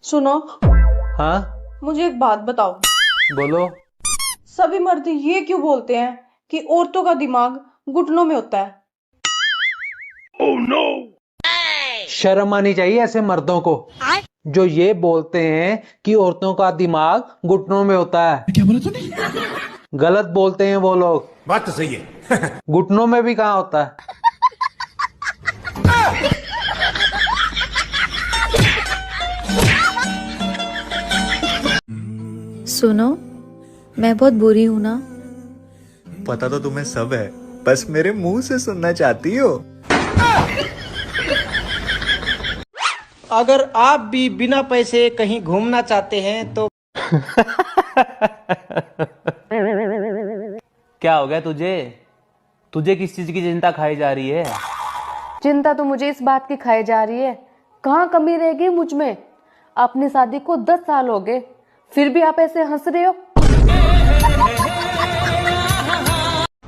सुनो, हाँ मुझे एक बात बताओ। बोलो। सभी मर्द ये क्यों बोलते हैं कि औरतों का दिमाग घुटनों में होता है? शर्म आनी चाहिए ऐसे मर्दों को जो ये बोलते हैं कि औरतों का दिमाग घुटनों में होता है। क्या बोला तूने? गलत बोलते हैं वो लोग। बात तो सही है। घुटनों में भी कहाँ होता है। सुनो, मैं बहुत बुरी हूं ना। पता तो तुम्हें सब है, बस मेरे मुंह से सुनना चाहती हो। अगर आप भी बिना पैसे कहीं घूमना चाहते हैं तो क्या हो गया तुझे? तुझे किस चीज की चिंता खाई जा रही है? चिंता तो मुझे इस बात की खाई जा रही है, कहाँ कमी रह गई मुझ में। अपनी शादी को 10 साल हो गए, फिर भी आप ऐसे हंस रहे हो।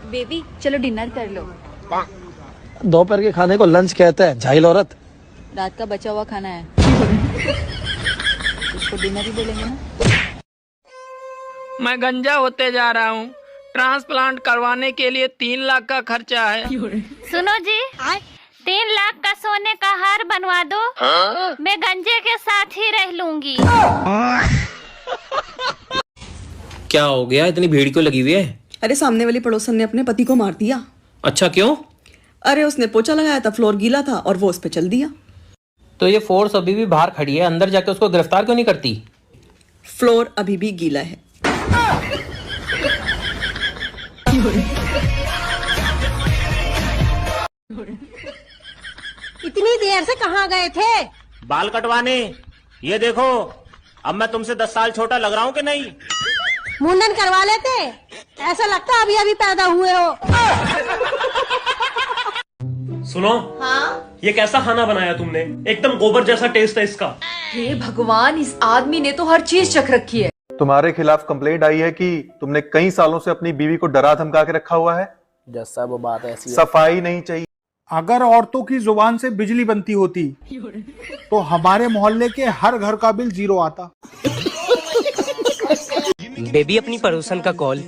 बेबी चलो डिनर कर लो। दोपहर के खाने को लंच कहते हैं, झाइल औरत। रात का बचा हुआ खाना है। उसको डिनर ही बोलेंगे ना। मैं गंजा होते जा रहा हूँ। ट्रांसप्लांट करवाने के लिए 3 लाख का खर्चा है। सुनो जी, 3 लाख का सोने का हार बनवा दो। मैं गंजे के साथ ही रह लूंगी। क्या हो गया, इतनी भीड़ क्यों लगी हुई है? अरे सामने वाली पड़ोसन ने अपने पति को मार दिया। अच्छा, क्यों? अरे उसने पोछा लगाया था, फ्लोर गीला था और वो उस पे चल दिया। तो ये फोर्स अभी भी बाहर खड़ी है, अंदर जाके उसको गिरफ्तार क्यों नहीं करती? फ्लोर अभी भी गीला है। इतनी देर से कहाँ गए थे? बाल कटवाने। ये देखो, अब मैं तुमसे 10 साल छोटा लग रहा हूँ कि नहीं? मुंडन करवा लेते, ऐसा लगता अभी अभी पैदा हुए हो। सुनो, हाँ? ये कैसा खाना बनाया तुमने? एकदम गोबर जैसा टेस्ट है इसका। हे भगवान, इस आदमी ने तो हर चीज चख रखी है। तुम्हारे खिलाफ कंप्लेंट आई है कि तुमने कई सालों से अपनी बीवी को डरा धमका के रखा हुआ है। जैसा वो बात ऐसी है। सफाई नहीं चाहिए। अगर औरतों की जुबान से बिजली बनती होती तो हमारे मोहल्ले के हर घर का बिल 0 आता। बेबी अपनी पड़ोसन का कॉल।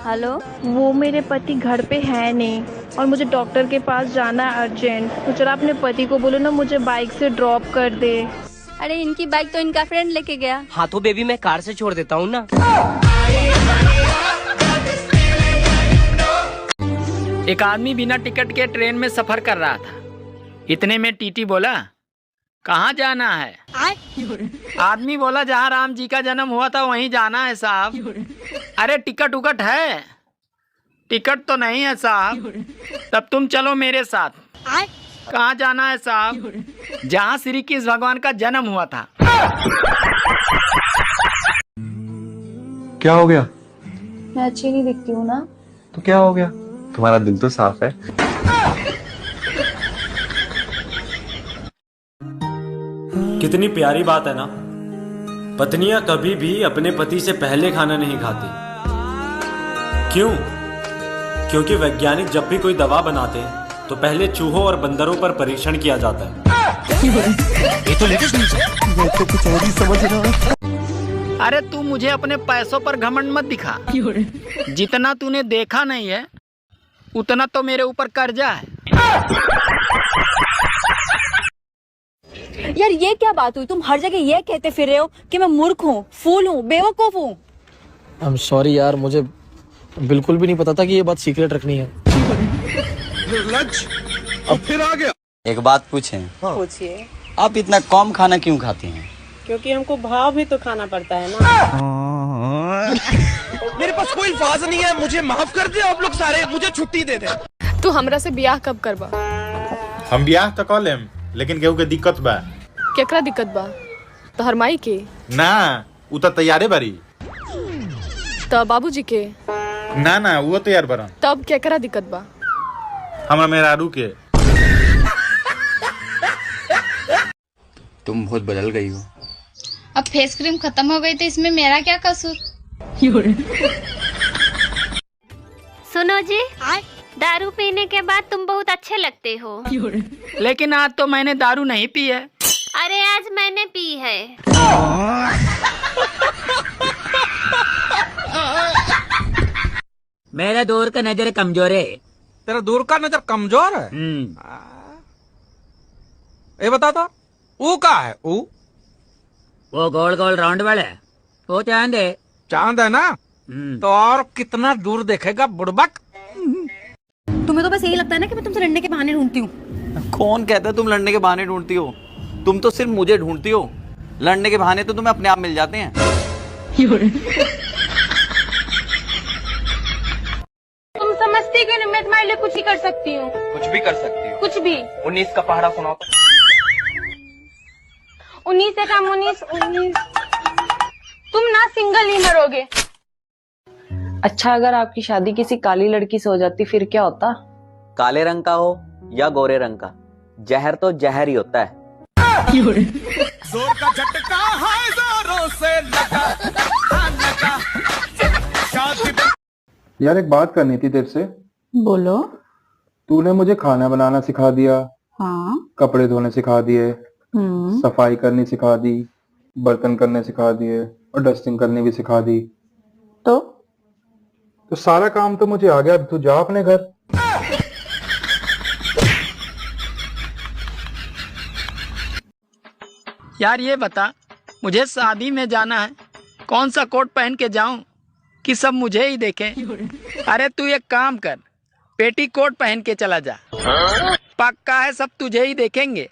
हेलो, वो मेरे पति घर पे है नहीं और मुझे डॉक्टर के पास जाना है अर्जेंट। तो जरा अपने पति को बोलो ना मुझे बाइक से ड्रॉप कर दे। अरे इनकी बाइक तो इनका फ्रेंड लेके गया। हाँ तो बेबी मैं कार से छोड़ देता हूँ ना। एक आदमी बिना टिकट के ट्रेन में सफर कर रहा था। इतने में टीटी बोला, कहाँ जाना है? आदमी बोला, जहाँ राम जी का जन्म हुआ था वहीं जाना है साहब। अरे टिकट उकट है? टिकट तो नहीं है साहब। तब तुम चलो मेरे साथ। कहाँ जाना है साहब? जहाँ श्री कृष्ण भगवान का जन्म हुआ था। क्या हो गया? मैं अच्छी नहीं दिखती हूँ ना? तो क्या हो गया? तुम्हारा दिल तो साफ है। कितनी प्यारी बात है ना। पत्नियां कभी भी अपने पति से पहले खाना नहीं खाती। क्यों? क्योंकि वैज्ञानिक जब भी कोई दवा बनाते हैं तो पहले चूहों और बंदरों पर परीक्षण किया जाता है। ये तो लेटेस्ट न्यूज़ है। मैं तो कुछ और ही समझ रहा हूँ। अरे तू मुझे अपने पैसों पर घमंड मत दिखा। जितना तूने देखा नहीं है उतना तो मेरे ऊपर कर्जा है। यार ये क्या बात हुई? तुम हर जगह ये कहते फिर रहे हो कि मैं मूर्ख हूँ, फूल हूँ, बेवकूफ हूँ। आई एम सॉरी यार, मुझे बिल्कुल भी नहीं पता था कि ये बात सीक्रेट रखनी है। अब फिर आ गया। एक बात पूछें? पूछिए। आप इतना कम खाना क्यों खाती हैं? क्योंकि हमको भाव भी तो खाना पड़ता है ना। मेरे पास कोई अल्फाज नहीं है, मुझे माफ कर दे आप लोग सारे, मुझे छुट्टी दे दे। तू हमरा से ब्याह कब करबा? हम ब्याह तो कर लेम, लेकिन केहू के दिक्कत बा। केकरा दिक्कत बा? तोहर माई के? ना, उ तो तैयारे बारी। तो बाबूजी के? ना ना, वो तैयार बरन। तब केकरा दिक्कत बा? हमरा मेहरारू के। तुम बहुत बदल गई हो। अब फेस क्रीम खत्म हो गई तो इसमें मेरा क्या कसूर? सुनो जी, दारू पीने के बाद तुम बहुत अच्छे लगते हो। लेकिन आज तो मैंने दारू नहीं पी है। अरे अरे आज मैंने पी है। मेरा दूर का नजर कमजोर है। तेरा दूर का नजर कमजोर है? ये बता तो ऊ का है ऊ? वो गोल गोल राउंड वाला है, वो चांद है। चांद है ना? तो और कितना दूर देखेगा बुड़बक। तुम्हें तो बस यही लगता है ना कि मैं तुमसे लड़ने के बहाने ढूंढती हूँ। कौन कहता है तुम लड़ने के बहाने ढूंढती हो? तुम तो सिर्फ मुझे ढूंढती हो, लड़ने के बहाने तो तुम्हें अपने आप मिल जाते हैं। तुम समझती क्यों नहीं? मैं तुम्हारे लिए कुछ ही कर सकती हूँ। कुछ भी कर सकती हो? कुछ भी। 19 का पहाड़ा सुनाओ तो। 19 से कम 19। तुम ना सिंगल ही मरोगे। अच्छा, अगर आपकी शादी किसी काली लड़की से हो जाती फिर क्या होता? काले रंग का हो या गोरे रंग का, जहर तो जहर ही होता है। जोर का झटका है जोरों से लगा। यार एक बात करनी थी तेरे से। बोलो। तूने मुझे खाना बनाना सिखा दिया, हाँ। कपड़े धोने सिखा दिए, सफाई करनी सिखा दी, बर्तन करने सिखा दिए और डस्टिंग करनी भी सिखा दी। तो सारा काम तो मुझे आ गया, अब तू जा अपने घर। यार ये बता, मुझे शादी में जाना है, कौन सा कोट पहन के जाऊं कि सब मुझे ही देखें? अरे तू एक काम कर, पेटी कोट पहन के चला जा, पक्का है सब तुझे ही देखेंगे।